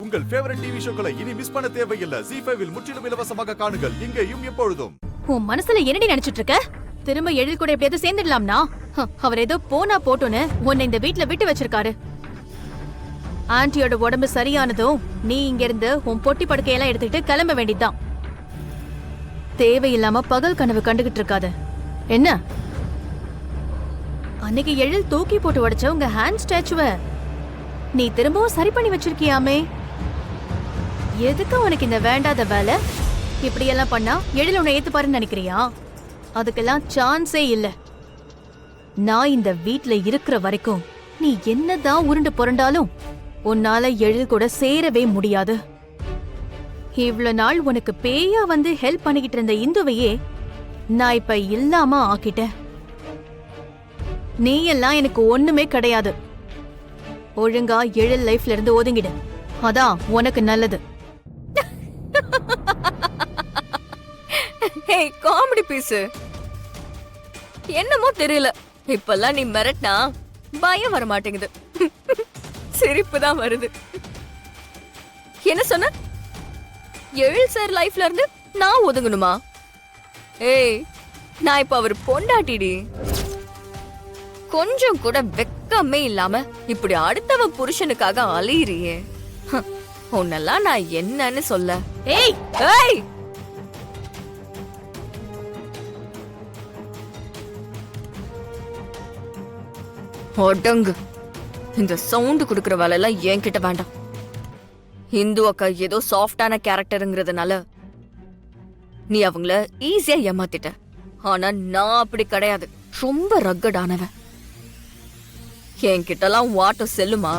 உங்கள் favourite TV ஷோக்களை இனி miss பண்ண தேவையில்லை. ZEE5 இல் முற்றிலும் இலவசமாக காணுங்கள். இங்கேயும் எப்பொழுதும். உன் மனசுல என்னடி நினைச்சிட்டு இருக்க? திரும்ப எழில் கூட எப்படியாவது சேர்ந்துடலாம்னா? அவர் ஏதோ போனா போட்டுன்னு உன்னை இந்த வீட்ல விட்டு வச்சிருக்காரு. ஆன்ட்டியோட உடம்பு சரியானதும் நீ இங்க இருந்து உன் பொட்டி படுக்கையெல்லாம் எடுத்துக்கிட்டு கிளம்ப வேண்டியதுதான். தேவையில்லாம பகல் கனவு கண்டுகிட்டு இருக்காது என்ன? அன்னைக்கு எழில் தூக்கி போட்டு உடைச்ச உங்க ஹேண்ட் ஸ்டாச்சுவ நீ திரும்பவும் சரி பண்ணி வச்சிருக்கியாமே? எதுக்கு உனக்கு இந்த வேண்டாத வேலை? இப்படியெல்லாம் பண்ணா எழில் உன்னை ஏத்துப்பாருன்னு நினைக்கிறியா? அதுக்கெல்லாம் சான்ஸே இல்ல. நான் இந்த வீட்ல இருக்கிற வரைக்கும் நீ என்னதான் உருண்டு புரண்டாலும் உன்னால எழில் கூட சேரவே முடியாது. இவ்வளவு நாள் உனக்கு பேயா வந்து ஹெல்ப் பண்ணிக்கிட்டு இருந்த இந்துவையே நான் இப்ப இல்லாம ஆக்கிட்டேன். நீ எல்லாம் எனக்கு ஒண்ணுமே கிடையாது. ஒழுங்கா எழில் லைஃப்ல இருந்து ஒதுங்கிடு. அதான் உனக்கு நல்லது. காமெடி பீஸ் என்னமோ தெரியல, இப்பெல்லாம் நீ மிரட்டினா பயம் வர மாட்டேங்குது, சிரிப்பு தான் வருது. என்ன சொன்ன? எழில் சார் லைஃப்ல இருந்து நான் ஒதுங்கணுமா? ஏய், நான் இப்ப அவர் பொண்டாட்டிடி. கொஞ்சம் கூட வெக்கமே இல்லாம இப்படி அடுத்தவ புருஷனுக்காக அலையிறியே. உன்னெல்லாம் நான் என்னன்னு சொல்ல? ஏய் ஏய், ஒடங்கு. இந்த சவுண்ட் குடுக்கற வேலை எல்லாம் என்கிட்ட வேண்டாம். இந்து அக்கா ஏதோ சாஃப்டான கேரக்டருங்கிறதுனால நீ அவங்கள ஈஸியா ஏமாத்திட்ட. ஆனா நான் அப்படி கிடையாது, ரொம்ப ரக்கடானவன். என்கிட்டலாம் வாட்டம் செல்லுமா?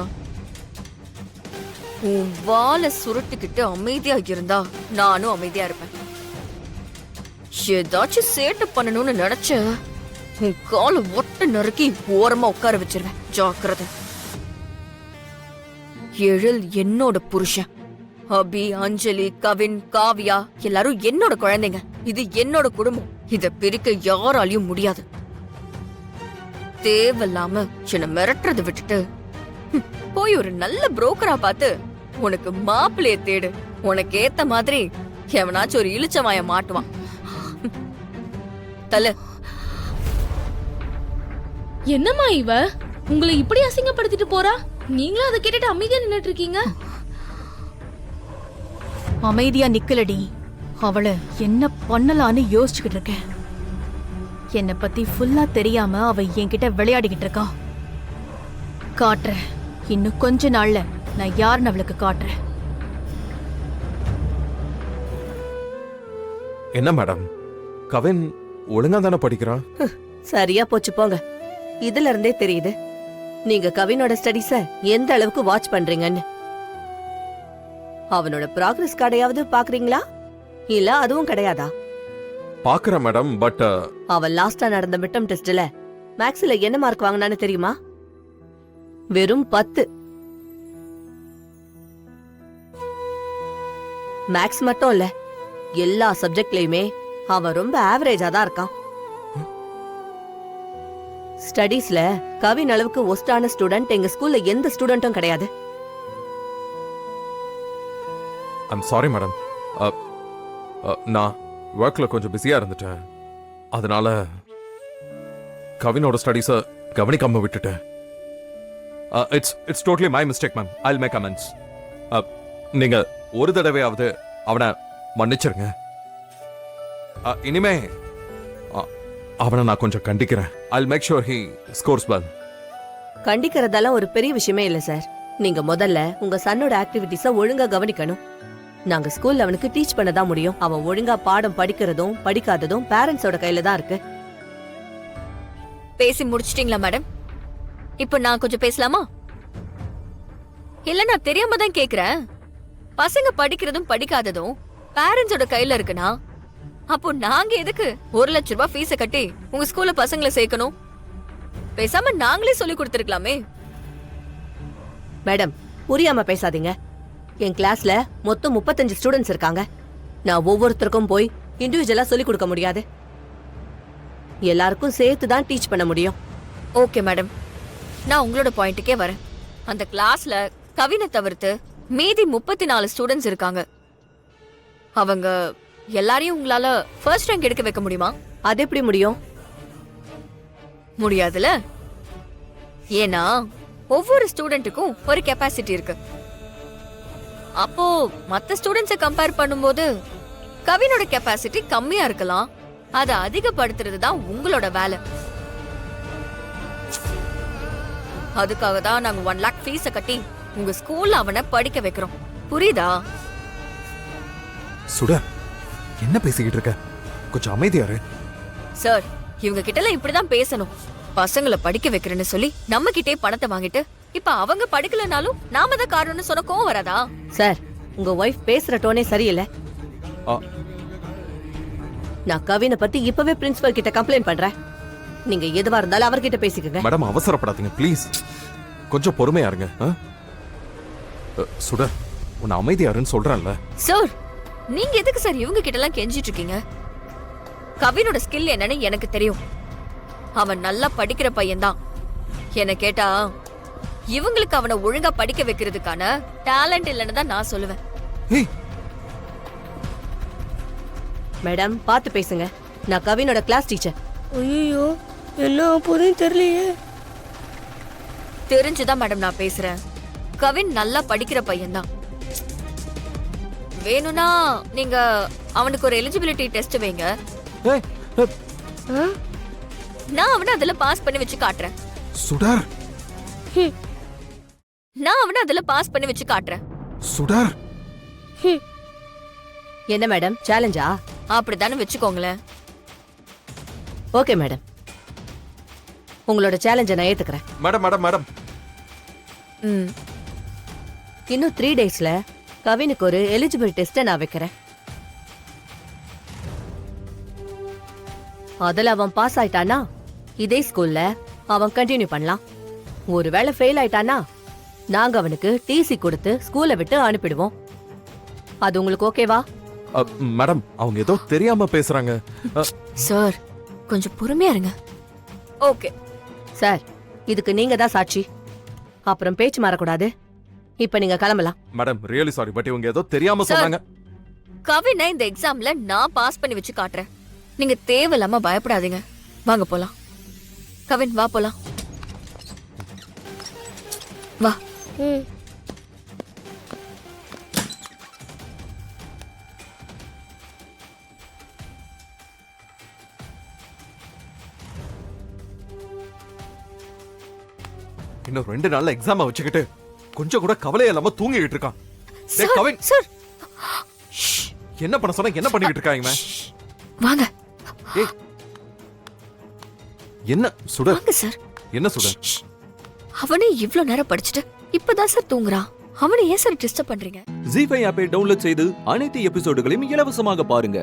உன் வாழை சுருட்டிக்கிட்டு அமைதியா இருந்தா நானும் அமைதியா இருப்பேன். ஏதாச்சும் சேட்டை பண்ணணும்னு நினைச்ச உன் காலை ஒட்ட நறுக்கி ஓரமா உட்கார வச்சிருவேன். ஜாக்கிரதை. எழில் என்னோட புருஷன். அபி, அஞ்சலி, கவின், காவியா எல்லாரும் என்னோட குழந்தைங்க. இது என்னோட குடும்பம். இத பிரிக்க யாராலையும் முடியாது. தேவையில்லாம என்ன மிரட்டுறதை விட்டுட்டு போய் ஒரு நல்ல புரோக்கரா பார்த்து உனக்கு மாப்பிள்ளைய தேடு. உனக்கு ஏத்த மாதிரி எவனாச்சும் ஒரு இளிச்சவாய மாட்டுவான். தல. என்னம்மா இவ உங்களை இப்படி அசிங்கப்படுத்திட்டு போறா? நீங்களும் அதை கேட்டுட்டு அமைதியா நின்னுட்டு இருக்கீங்க. அமைதியா நிக்கலடி. அவளை என்ன பண்ணலான்னு யோசிச்சுக்கிட்டு இருக்கேன். என்னை பத்தி ஃபுல்லா தெரியாம அவ என்கிட்ட விளையாடிக்கிட்டு இருக்கா. காட்டுறேன். இன்னும் கொஞ்ச நாள்ல நான் யாருன்னு அவளுக்கு காட்டுறேன். என்ன மேடம், கவின் ஒழுங்கா தானே படிக்கிறான்? சரியா போச்சு போங்க. இதுல இருந்தே தெரியுது நீங்க கவினோட ஸ்டடீஸ எந்த அளவுக்கு வாட்ச் பண்றீங்கன்னு. அவனோட ப்ராக்ரஸ் கார்டையாவது பாக்குறீங்களா? இல்ல அதுவும் கிடையாதா? பாக்குறேன் மேடம், பட் அவன் லாஸ்டா நடந்த மிட்டம் டெஸ்ட்ல மேக்ஸ்ல என்ன மார்க் வாங்கினான்னு தெரியுமா? வெறும் 10. மேக்ஸ் மட்டும் இல்ல, எல்லா சப்ஜெக்ட்லயுமே அவன் ரொம்ப ஆவரேஜா தான் இருக்கான். ஸ்டடீஸ்ல கவின் அளவுக்கு ஒஸ்டான ஸ்டூடெண்ட் எங்க ஸ்கூல்ல எந்த ஸ்டூடெண்ட்டும் கிடையாது. I'm sorry madam. நான் ஒர்க்ல கொஞ்சம் பிஸியா இருந்துட்டேன். அதனால கவினோட ஸ்டடீஸ கவனிக்காம விட்டுட்டேன். It's totally my mistake ma'am. I'll make amends. நீங்க ஒரு தடவையாவது அவனை மன்னிச்சிருங்க. இனிமே அவனை நான் கொஞ்சம் கண்டிக்கிறேன். I'll make sure he scores well. கண்டிக்கிறதெல்லாம் ஒரு பெரிய விஷயமே இல்ல சார். நீங்க முதல்ல உங்க சன்னோட ஆக்டிவிட்டிஸ ஒழுங்கா கவனிக்கணும். நாங்க ஸ்கூல்ல அவனுக்கு டீச் பண்ண தான் முடியும். அவன் ஒழுங்கா பாடம் படிக்கிறதும் படிக்காததும் பேரண்ட்ஸோட கையில தான் இருக்கு. பேசி முடிச்சிட்டீங்களா மேடம்? இப்ப நான் கொஞ்சம் பேசலாமா? இல்ல, நான் தெரியாம தான் கேக்குறேன். பசங்க படிக்கிறதும் படிக்காததும் பேரண்ட்ஸோட கையில இருக்குனா அப்போ நாங்க எதுக்கு 1 லட்சம் ரூபாய் ஃபீஸ கட்டி உங்க ஸ்கூல்ல பசங்களை சேர்க்கணும்? பேசாம நாங்களே சொல்லி கொடுத்திருக்கலாமே. மேடம், புரியாம பேசாதீங்க. என் கிளாஸ்ல மொத்தம் 35 ஸ்டூடெண்ட்ஸ் இருக்காங்க. நான் ஒவ்வொருத்தருக்கும் போய் இண்டிவிஜுவலா சொல்லி கொடுக்க முடியாது. எல்லாருக்கும் சேர்த்து தான் டீச் பண்ண முடியும். ஓகே மேடம், நான் உங்களோட பாயிண்ட்டுக்கே வரேன். அந்த கிளாஸ்ல கவினை தவிர்த்து மீதி 34 ஸ்டூடெண்ட்ஸ் இருக்காங்க. அவங்க எல்லாரையும் உங்களால ஃபர்ஸ்ட் ரேங்க் எடுக்க வைக்க முடியுமா? அது எப்படி முடியும்? முடியாதுல. ஏன்னா ஒவ்வொரு ஸ்டூடெண்ட்டுக்கும் ஒரு கெப்பாசிட்டி இருக்கு. அப்போ மத்த ஸ்டூடெண்ட்ஸை கம்பேர் பண்ணும்போது கவினோட கெப்பாசிட்டி கம்மியா இருக்கலாம். அதை அதிகப்படுத்துறது தான் உங்களோட வேலை. அதுக்காக தான் நாங்க 1 lakh ஃபீஸ கட்டி உங்க ஸ்கூல்ல அவனை படிக்க வைக்கிறோம். புரியுதா? சுடர், என்ன பேசிக்கிட்டு இருக்க? கொஞ்சம் அமைதியா இரு. சார், இவங்க கிட்ட எல்லாம் இப்படிதான் பேசணும். பசங்களை படிக்க வைக்கிறேன்னு சொல்லி நம்ம கிட்டே பணத்தை வாங்கிட்டு இப்ப அவங்க படிக்கலனாலும் நாம தான் காரணம்னு சொன்ன கோவம் வராதா? சார், உங்க ஒய்ஃப் பேசுற டோனே சரியில்லை. ஆ, நான் கவினை பத்தி இப்பவே பிரின்சிபல் கிட்ட கம்ப்ளைண்ட் பண்றேன். நீங்க எதுவா இருந்தாலும் அவர்கிட்ட பேசிக்கங்க. மேடம் அவசரப்படாதீங்க ப்ளீஸ். கொஞ்சம் பொறுமையா இருங்க. சுடர், உன்னை அமைதியா இருன்னு சொல்றேன்ல. சார், நீங்க எதுக்கு சார் இவங்க கிட்ட எல்லாம் கெஞ்சிட்டு இருக்கீங்க? கவினோட ஸ்கில் என்னன்னு எனக்கு தெரியும். அவன் நல்லா படிக்கிற பையன்தான். என்ன கேட்டா இவங்களுக்கு அவனை ஒழுங்கா படிக்க வைக்கிறதுக்கான டேலண்ட் இல்லைன்னு தான் நான் சொல்லுவேன். ஏய், மேடம் பார்த்து பேசுங்க. நான் கவினோட கிளாஸ் டீச்சர். ஐயோ, என்ன போதுன்னு தெரியலையே. தெரிஞ்சுதான் மேடம் நான் பேசுறேன். கவின் நல்லா படிக்கிற பையன்தான். வேணும்னா நீங்க அவனுக்கு ஒரு எலிஜிபிலிட்டி டெஸ்ட் வைங்க. ஏய், நான் அவனை அதுல பாஸ் பண்ணி வச்சு காட்டுறேன். சுடர், சுடர். என்ன மேடம், சேலஞ்சா? அப்படித்தானே வச்சுக்கோங்களேன். ஓகே மேடம், உங்களோட சேலஞ்சை நான் ஏத்துக்கிறேன். மேடம் மேடம் மேடம் ம். இன்னும் 3 daysல கவினுக்கு ஒரு எலிஜிபிள் டெஸ்ட்டை நான் வைக்கிறேன். அதுல அவன் பாஸ் ஆயிட்டானா இதே ஸ்கூல்ல அவன் கண்டினியூ பண்ணலாம். ஒருவேளை ஃபெயில் ஆயிட்டானா நாங்க அவனுக்கு டிசி கொடுத்து ஸ்கூலை விட்டு அனுப்பிடுவோம். அது உங்களுக்கு ஓகேவா? மேடம், அவங்க ஏதோ தெரியாம பேசுறாங்க. சார், கொஞ்சம் பொறுமையா இருங்க. ஓகே சார், இதுக்கு நீங்க தான் சாட்சி. அப்புறம் பேச்சு மாறக்கூடாது. இப்ப நீங்க கிளம்பலாம். மேடம், ரியலி சாரி, பட் இவங்க ஏதோ தெரியாம Sir. சொன்னாங்க. கவினை இந்த எக்ஸாம்ல நான் பாஸ் பண்ணி வச்சு காட்டுறேன். நீங்க தேவையில்லாம பயப்படாதீங்க. வாங்க போலாம். கவின் வா போலாம். வா. இன்னும் 2 நாள்ல எக்ஸாம வச்சுக்கிட்டு கொஞ்சம் கூட கவலை இல்லாம தூங்கிட்டு இருக்கான். டேய் கவின், சார், என்ன பண்ண சொன்னா என்ன பண்ணிட்டு இருக்காங்க இவன்? வாங்க. ஏய், என்ன சுடர்? வாங்க சார். என்ன சுடர்? அவனே இவ்ளோ நேரம் படிச்சுட்டு இப்பதான் சார் தூங்குறான். அவனை ஏன் சார் டிஸ்டர்ப் பண்றீங்க? ஜீ5 ஆப்பை டவுன்லோட் செய்து அனைத்து எபிசோடுகளையும் இலவசமாக பாருங்க.